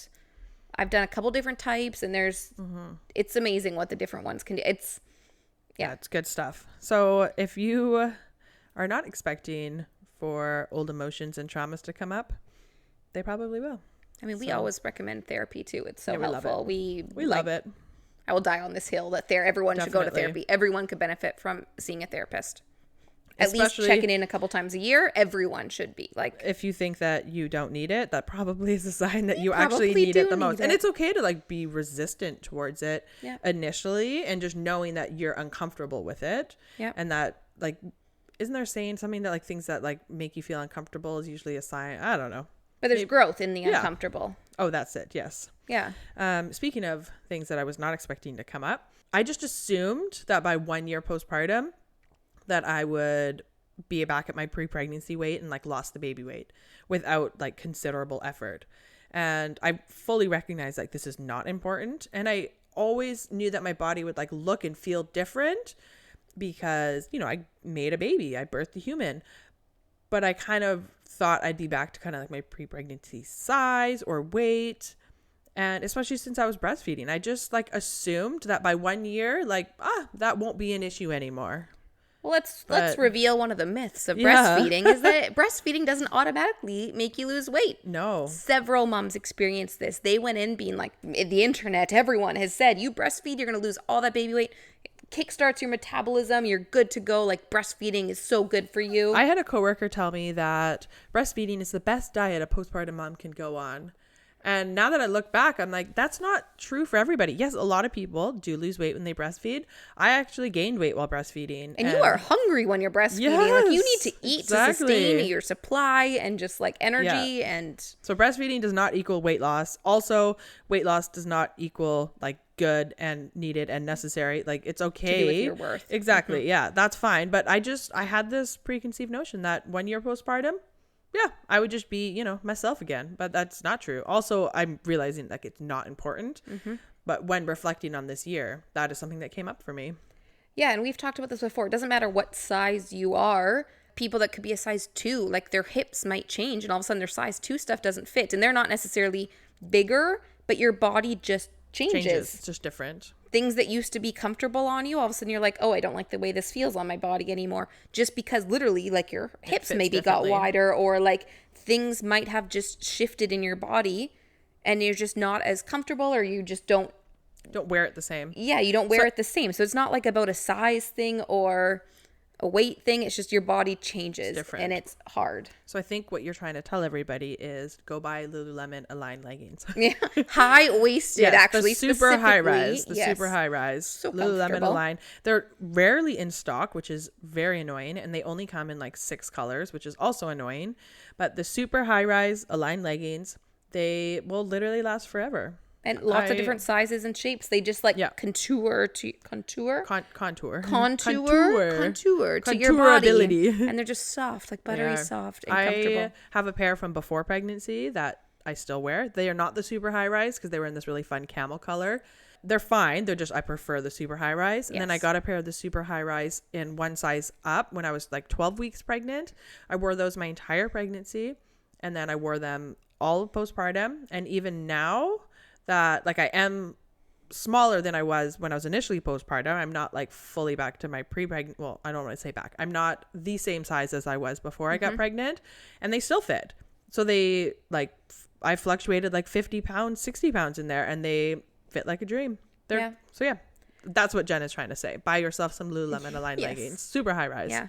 I've done a couple different types, and there's mm-hmm. it's amazing what the different ones can do. It's it's good stuff. So if you are not expecting for old emotions and traumas to come up, they probably will. I mean, we always recommend therapy too. It's so helpful. Love we love it. I will die on this hill that everyone should go to therapy. Everyone could benefit from seeing a therapist. At least checking in a couple times a year. Everyone should be like. If you think that you don't need it, that probably is a sign that you actually need it the most. And it's okay to like be resistant towards it initially, and just knowing that you're uncomfortable with it. Yeah. And that like, isn't there saying something that like things that like make you feel uncomfortable is usually a sign? I don't know. But there's growth in the uncomfortable. Oh, that's it. Yes. Yeah. Speaking of things that I was not expecting to come up, I just assumed that by 1 year postpartum that I would be back at my pre-pregnancy weight and like lost the baby weight without like considerable effort. And I fully recognize like this is not important. And I always knew that my body would like look and feel different because, I made a baby, I birthed a human, but I kind of thought I'd be back to kind of like my pre-pregnancy size or weight. And especially since I was breastfeeding, I just like assumed that by 1 year, like, that won't be an issue anymore. Well, let's reveal one of the myths of breastfeeding is that breastfeeding doesn't automatically make you lose weight. No. Several moms experienced this. They went in being like, the internet, everyone has said, you breastfeed, you're going to lose all that baby weight. Kickstarts your metabolism. You're good to go. Like breastfeeding is so good for you. I had a coworker tell me that breastfeeding is the best diet a postpartum mom can go on. And now that I look back, I'm like, that's not true for everybody. Yes, a lot of people do lose weight when they breastfeed. I actually gained weight while breastfeeding. And you are hungry when you're breastfeeding. Yes, like you need to eat to sustain your supply and just like energy. And so breastfeeding does not equal weight loss. Also, weight loss does not equal like good and needed and necessary. Like it's okay. To do with your worth. Exactly. Mm-hmm. Yeah, that's fine. But I had this preconceived notion that 1 year postpartum, I would just be, myself again. But that's not true. Also, I'm realizing like it's not important. Mm-hmm. But when reflecting on this year, that is something that came up for me. Yeah. And we've talked about this before. It doesn't matter what size you are. people that could be a size 2, like their hips might change and all of a sudden their size 2 stuff doesn't fit, and they're not necessarily bigger, but your body just changes. It's just different. Things that used to be comfortable on you, all of a sudden you're like, oh, I don't like the way this feels on my body anymore, just because literally like your hips maybe got wider, or like things might have just shifted in your body and you're just not as comfortable, or you just don't wear it the same. Yeah, you don't wear it the same. So it's not like about a size thing or a weight thing. It's just your body changes, and it's hard. So I think what you're trying to tell everybody is go buy Lululemon Align leggings. Yeah, high-waisted, actually. The super high rise. Super high rise. So Lululemon Align. They're rarely in stock, which is very annoying, and they only come in like 6 colors, which is also annoying. But the super high rise Align leggings, they will literally last forever. And lots of different sizes and shapes. They just like contour to your body. And they're just soft, like buttery soft and comfortable. I have a pair from before pregnancy that I still wear. They are not the super high rise because they were in this really fun camel color. They're fine. They're just, I prefer the super high rise. And then I got a pair of the super high rise in one size up when I was like 12 weeks pregnant. I wore those my entire pregnancy. And then I wore them all of postpartum. And even now, that like I am smaller than I was when I was initially postpartum. I'm not like fully back to my pre-pregnant. Well, I don't want to say back. I'm not the same size as I was before I got pregnant, and they still fit. So they like, I fluctuated like 50 pounds, 60 pounds in there, and they fit like a dream. So yeah, that's what Jen is trying to say. Buy yourself some Lululemon Align leggings, super high rise. Yeah.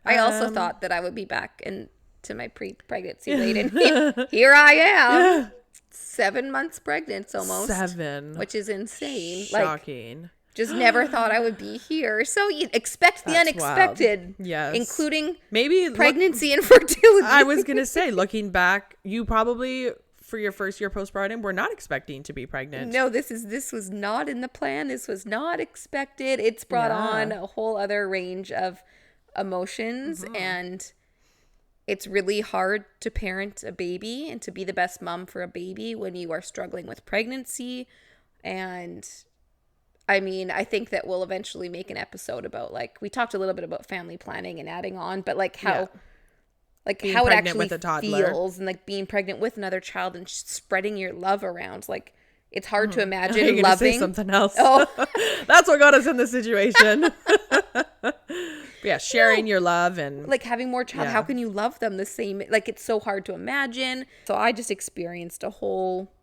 I also thought that I would be back into my pre-pregnancy weight, and here I am. Yeah. 7 months pregnant almost. 7. Which is insane. Shocking. Like, just never thought I would be here. So you expect the unexpected. Wild. Yes. Including maybe pregnancy and fertility. I was going to say, looking back, you probably, for your first year postpartum, were not expecting to be pregnant. No, this was not in the plan. This was not expected. It's brought on a whole other range of emotions, and it's really hard to parent a baby and to be the best mom for a baby when you are struggling with pregnancy. And I mean, I think that we'll eventually make an episode about, like, we talked a little bit about family planning and adding on, but like how how it actually feels, and like being pregnant with another child and spreading your love around. Like, it's hard to imagine You're loving say something else. Oh, that's what got us in this situation. Yeah, sharing your love and like having more child. How can you love them the same? Like, it's so hard to imagine. So I just experienced a whole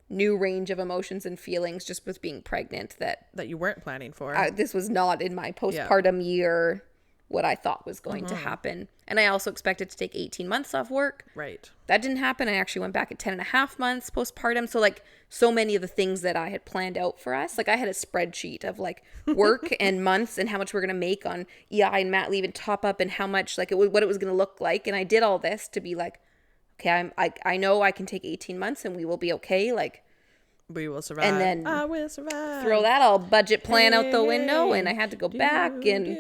new range of emotions and feelings just with being pregnant that you weren't planning for. This was not in my postpartum year what I thought was going to happen. And I also expected to take 18 months off work. Right. That didn't happen. I actually went back at 10 and a half months postpartum. So like so many of the things that I had planned out for us, like I had a spreadsheet of like work and months and how much we're going to make on EI and mat leave and top up and how much like what it was going to look like. And I did all this to be like, okay, I know I can take 18 months and we will be okay. Like, we will survive. And then I will survive. Throw that all budget plan out the window, and I had to go back. And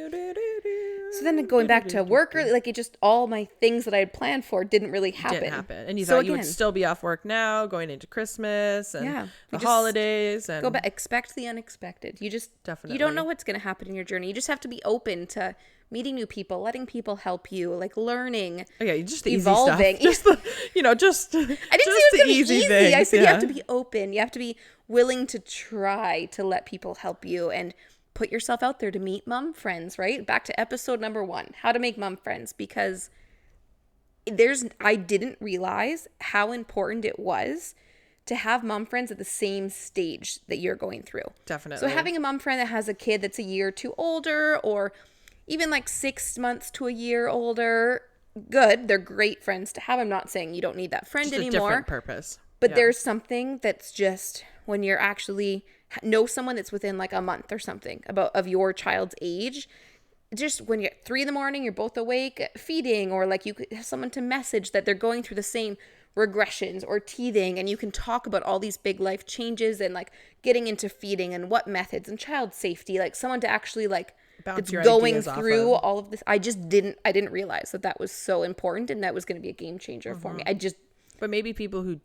so then going back to work, like it just, all my things that I had planned for didn't really happen. And you thought you would still be off work now, going into Christmas and the holidays. And go back, expect the unexpected. You just, you don't know what's going to happen in your journey. You just have to be open to meeting new people, letting people help you, like learning. Okay, just the evolving. Easy stuff. Just I didn't say it was gonna be easy. Things. I said you have to be open. You have to be willing to try to let people help you and put yourself out there to meet mom friends, right? Back to episode number 1, how to make mom friends, because I didn't realize how important it was to have mom friends at the same stage that you're going through. Definitely. So having a mom friend that has a kid that's a year or two older, or even like 6 months to a year older, good. They're great friends to have. I'm not saying you don't need that friend just anymore. A different purpose. But there's something that's just when you're actually know someone that's within like a month or something of your child's age. Just when you're at 3 a.m, you're both awake feeding, or like you could have someone to message that they're going through the same regressions or teething, and you can talk about all these big life changes and like getting into feeding and what methods and child safety, like someone to actually like that's going through all of this. I didn't realize that was so important, and that was going to be a game changer for me. But maybe people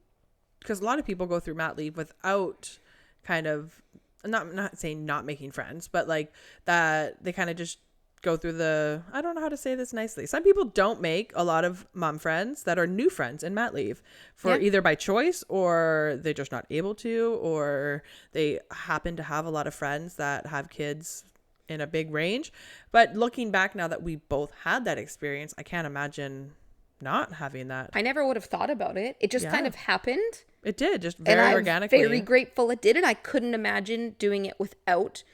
because a lot of people go through mat leave without kind of, not saying not making friends, but like that they kind of just go through I don't know how to say this nicely. Some people don't make a lot of mom friends that are new friends in mat leave for either by choice, or they're just not able to, or they happen to have a lot of friends that have kids in a big range. But looking back now that we both had that experience, I can't imagine not having that. I never would have thought about it. It just kind of happened. It did, just very organically. I'm very grateful it did, and I couldn't imagine doing it without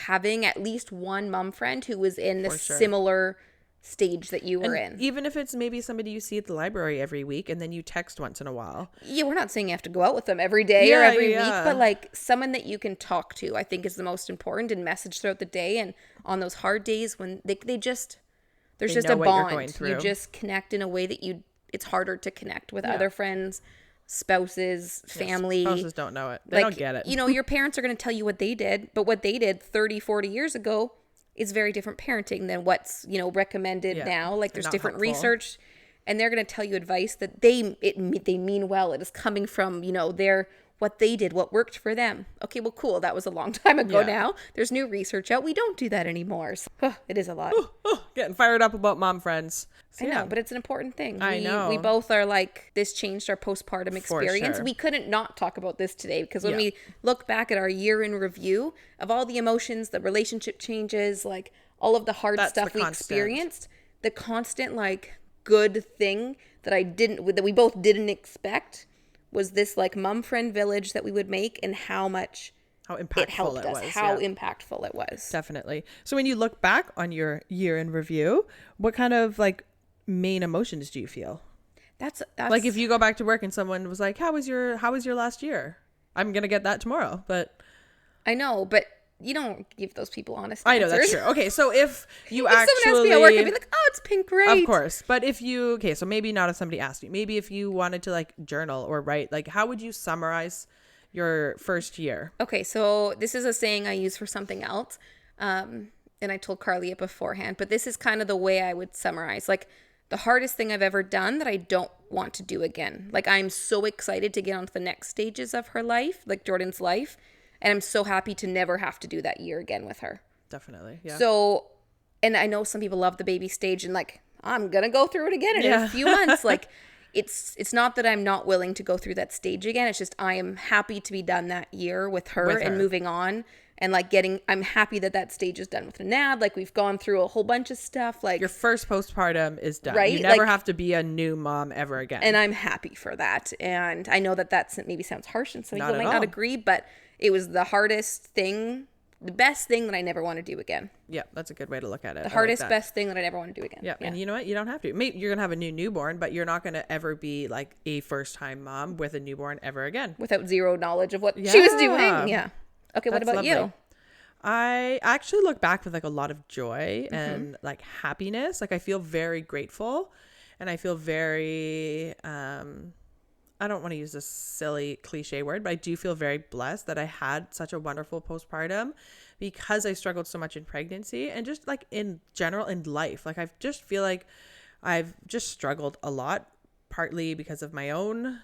having at least one mom friend who was in the similar stage that you were in. Even if it's maybe somebody you see at the library every week and then you text once in a while. Yeah, we're not saying you have to go out with them every day or every week, but like someone that you can talk to, I think is the most important, and message throughout the day. And on those hard days when there's just a bond. You just connect in a way that it's harder to connect with other friends, spouses, family. Spouses don't know it. They don't get it. Your parents are going to tell you what they did, but what they did 30, 40 years ago is very different parenting than what's, recommended now. Like there's different research, and they're going to tell you advice that they mean well. It is coming from, what they did, what worked for them. Okay, well, cool. That was a long time ago now. There's new research out. We don't do that anymore. So, it is a lot. Getting fired up about mom friends. So, I know, but it's an important thing. I know. We both are like, this changed our postpartum experience. We couldn't not talk about this today, because when we look back at our year in review of all the emotions, the relationship changes, like all of the hard stuff we experienced, the constant like good thing that we both didn't expect was this like mom friend village that we would make, and how impactful it helped us, how impactful it was. Definitely. So when you look back on your year in review, what kind of like main emotions do you feel? That's like if you go back to work and someone was like, how was your last year? I'm going to get that tomorrow, but I know, but you don't give those people honest answers. I know, that's true. Okay, so if someone asked me at work, I'd be like, oh, it's pink, great. Of course. But so maybe not if somebody asked you. Maybe if you wanted to like journal or write, like how would you summarize your first year? Okay, so this is a saying I use for something else. And I told Karlee it beforehand, but this is kind of the way I would summarize. Like the hardest thing I've ever done that I don't want to do again. Like I'm so excited to get on to the next stages of her life, like Jordan's life. And I'm so happy to never have to do that year again with her. Definitely, yeah. So, and I know some people love the baby stage and like, I'm going to go through it again in a few months. Like, it's not that I'm not willing to go through that stage again. It's just I am happy to be done that year with her and moving on. And like I'm happy that stage is done with Nanad. Like we've gone through a whole bunch of stuff. Like your first postpartum is done. Right? You never have to be a new mom ever again. And I'm happy for that. And I know that maybe sounds harsh and some people might not agree, but it was the hardest thing, the best thing that I never want to do again. Yeah, that's a good way to look at it. The hardest, best thing that I never want to do again. Yeah, and you know what? You don't have to. Maybe you're going to have a new newborn, but you're not going to ever be like a first-time mom with a newborn ever again. Without zero knowledge of what she was doing. Yeah. Okay, what about you? I actually look back with like a lot of joy and like happiness. Like I feel very grateful, and I feel very I don't want to use this silly cliche word, but I do feel very blessed that I had such a wonderful postpartum, because I struggled so much in pregnancy and just like in general in life. Like I just feel like I've just struggled a lot, partly because of my own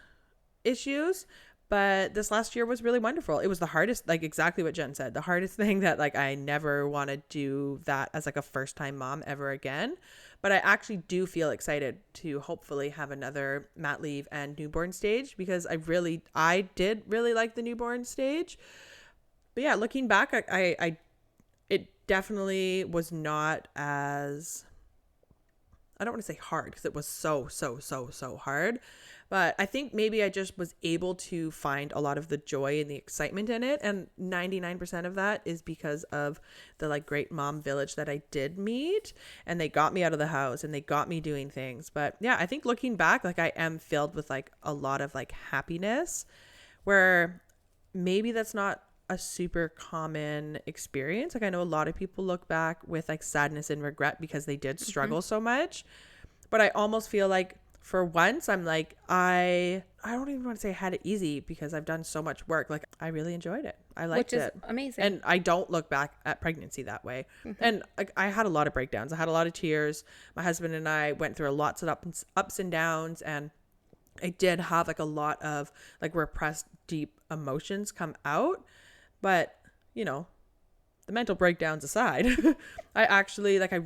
issues. But this last year was really wonderful. It was the hardest, like exactly what Jen said, the hardest thing that like I never want to do that as like a first time mom ever again. But I actually do feel excited to hopefully have another mat leave and newborn stage, because I did really like the newborn stage. But yeah, looking back, it definitely was not as, I don't want to say hard, because it was so hard. But I think maybe I just was able to find a lot of the joy and the excitement in it. And 99% of that is because of the like great mom village that I did meet. And they got me out of the house and they got me doing things. But yeah, I think looking back, like I am filled with like a lot of like happiness, where maybe that's not a super common experience. Like I know a lot of people look back with like sadness and regret because they did struggle so much. But I almost feel like for once, I'm like, I don't even want to say I had it easy, because I've done so much work. Like I really enjoyed it. I liked it. Which is amazing. And I don't look back at pregnancy that way. And like, I had a lot of breakdowns. I had a lot of tears. My husband and I went through lots of ups and downs. And I did have like a lot of like repressed deep emotions come out. But, the mental breakdowns aside, I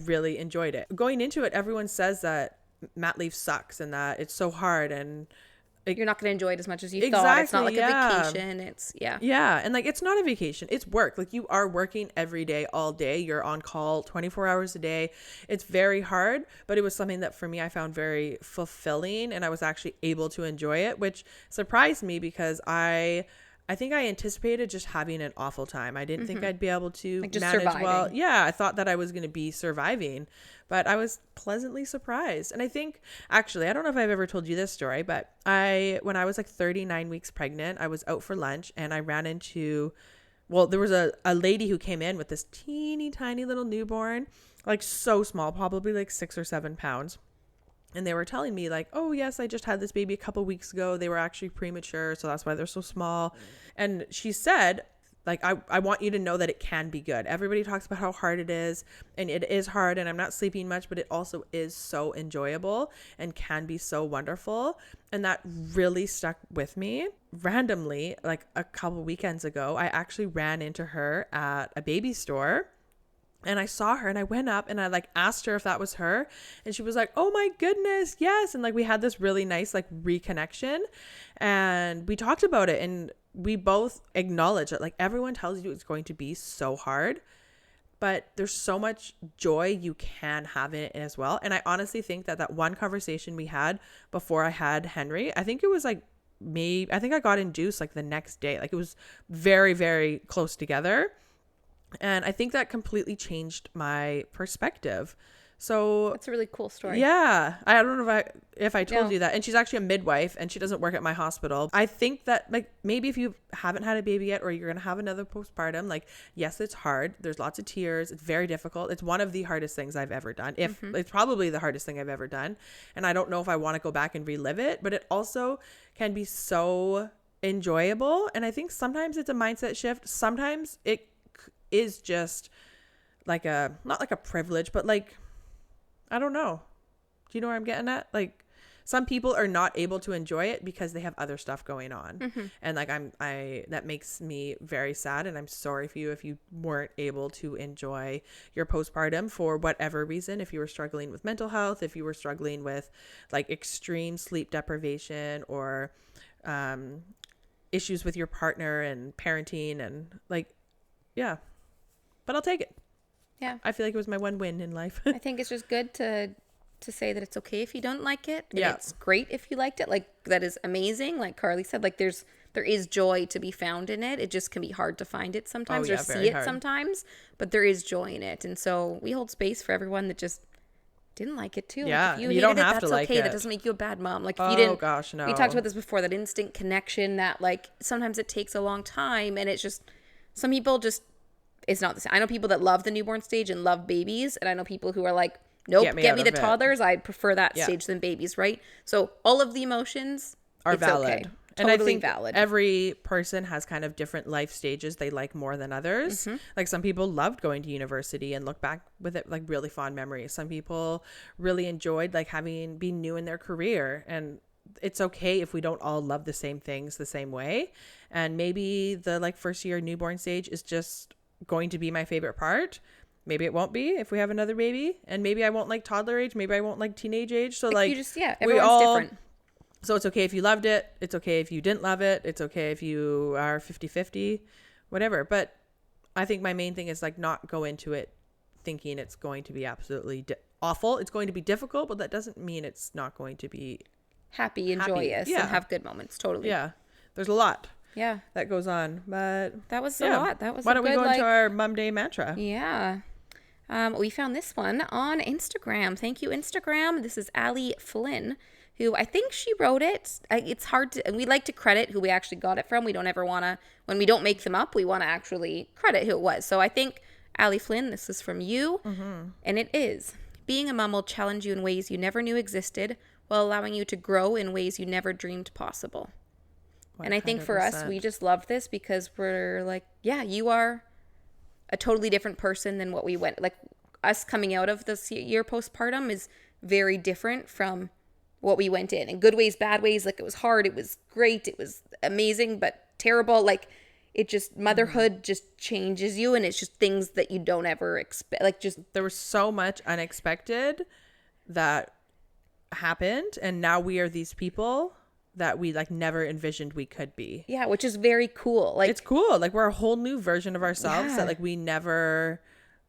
really enjoyed it. Going into it, everyone says that mat leave sucks and that it's so hard and you're not going to enjoy it as much as you thought. It's not like a vacation. It's Yeah. And like, it's not a vacation. It's work. Like, you are working every day, all day. You're on call 24 hours a day. It's very hard, but it was something that for me, I found very fulfilling, and I was actually able to enjoy it, which surprised me because I think I anticipated just having an awful time. I didn't think I'd be able to like just manage surviving. well. Yeah, I thought that I was going to be surviving, but I was pleasantly surprised. And I think, actually, I don't know if I've ever told you this story, but when I was like 39 weeks pregnant, I was out for lunch and I ran into, well, there was a lady who came in with this teeny tiny little newborn, like so small, probably like 6 or 7 pounds. And they were telling me like, oh, yes, I just had this baby a couple weeks ago. They were actually premature, so that's why they're so small. And she said, like, I want you to know that it can be good. Everybody talks about how hard it is, and it is hard, and I'm not sleeping much, but it also is so enjoyable and can be so wonderful. And that really stuck with me. Randomly, like a couple weekends ago, I actually ran into her at a baby store. And I saw her and I went up and I like asked her if that was her. And she was like, oh my goodness, yes. And like, we had this really nice like reconnection and we talked about it. And we both acknowledged that like, everyone tells you it's going to be so hard, but there's so much joy you can have in it as well. And I honestly think that one conversation we had before I had Henry, I think it was like I think I got induced like the next day. Like, it was very, very close together. And I think that completely changed my perspective. So that's a really cool story. Yeah. I don't know if I told you that. And she's actually a midwife and she doesn't work at my hospital. I think that like, maybe if you haven't had a baby yet, or you're going to have another postpartum, like, yes, it's hard. There's lots of tears. It's very difficult. It's one of the hardest things I've ever done. It's probably the hardest thing I've ever done. And I don't know if I want to go back and relive it, but it also can be so enjoyable. And I think sometimes it's a mindset shift. Sometimes it is just like not like a privilege, but like, I don't know. Do you know where I'm getting at? Like, some people are not able to enjoy it because they have other stuff going on. And like, that makes me very sad. And I'm sorry for you if you weren't able to enjoy your postpartum for whatever reason. If you were struggling with mental health, if you were struggling with like extreme sleep deprivation, or issues with your partner and parenting, and like, yeah. But I'll take it. Yeah. I feel like it was my one win in life. I think it's just good to say that it's okay if you don't like it. And yeah. It's great if you liked it. Like, that is amazing. Like Karlee said, like there is joy to be found in it. It just can be hard to find it sometimes, or see it sometimes, but there is joy in it. And so we hold space for everyone that just didn't like it too. Yeah. Like, if you don't it, have that's to like okay. it. That doesn't make you a bad mom. Like, if you didn't, oh gosh, no. We talked about this before, that instant connection that like sometimes it takes a long time, and it's just, some people just, it's not the same. I know people that love the newborn stage and love babies, and I know people who are like, nope, get me the toddlers. I'd prefer that stage than babies, right? So all of the emotions are valid. Okay. And totally I think valid. Every person has kind of different life stages they like more than others. Like, some people loved going to university and look back with it like really fond memories. Some people really enjoyed like being new in their career, and it's okay if we don't all love the same things the same way. And maybe the like first year newborn stage is just going to be my favorite part. Maybe it won't be if we have another baby, and maybe I won't like toddler age, maybe I won't like teenage age. So like, you just, everyone's different. So it's okay if you loved it, it's okay if you didn't love it, it's okay if you are 50-50, whatever. But I think my main thing is like, not go into it thinking it's going to be absolutely awful. It's going to be difficult, but that doesn't mean it's not going to be happy and joyous and have good moments. Totally. Yeah, there's a lot that goes on, but that was a lot. That was why don't we go into our Mom Day mantra? We found this one on Instagram. Thank you, Instagram. This is Allie Flynn, who I think she wrote it. It's hard to, and we like to credit who we actually got it from. We don't ever want to, when we don't make them up, we want to actually credit who it was. So I think Allie Flynn, this is from you, and it is: being a mom will challenge you in ways you never knew existed, while allowing you to grow in ways you never dreamed possible. 100%. And I think for us, we just love this because we're like, yeah, you are a totally different person than what we went. Like, us coming out of this year postpartum is very different from what we went in good ways, bad ways. Like, it was hard, it was great, it was amazing, but terrible. Like, it just, motherhood just changes you, and it's just things that you don't ever expect. Like, just, there was so much unexpected that happened, and now we are these people that we like never envisioned we could be. yeah, which is very cool. Like, It's cool. Like, we're a whole new version of ourselves Yeah. that like we never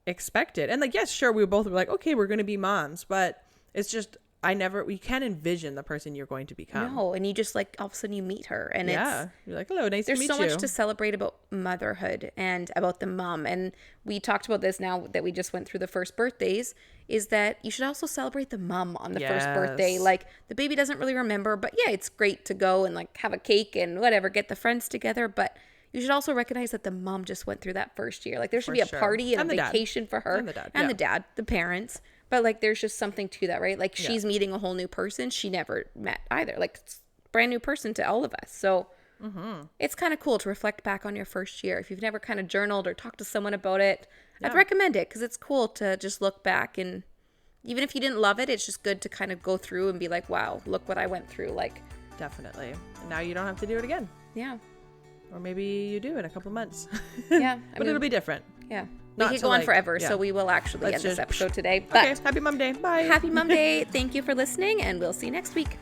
expected. And like, yes, sure, we both were like, okay, we're gonna be moms, but it's just we can't envision the person you're going to become. no, and you just like all of a sudden you meet her, and Yeah, you're like, hello, nice to there's meet so you. much to celebrate about motherhood and about the mom. And we talked about this now that we just went through the first birthdays, is that you should also celebrate the mom on the first birthday. Yes. Like, the baby doesn't really remember, but yeah, it's great to go and like have a cake and whatever, get the friends together, but you should also recognize that the mom just went through that first year. Like, there should For be a sure. party and And a the dad. vacation for her And the dad, and yeah. the dad, the parents. But like, there's just something to that, right? Like, Yeah. she's meeting a whole new person she never met either. Like, it's a brand new person to all of us. So it's kind of cool to reflect back on your first year. If you've never kind of journaled or talked to someone about it, I'd Yeah. recommend it, because it's cool to just look back, and even if you didn't love it, it's just good to kind of go through and be like, wow, look what I went through. Like, Definitely. And now you don't have to do it again. yeah, Or maybe you do in a couple months. yeah. But it'll be different. yeah. not We could to, go on like- forever, yeah. so we will actually Let's end this just- episode today. But Okay, happy Mom Day. Bye. happy Mom Day. Thank you for listening, and we'll see you next week.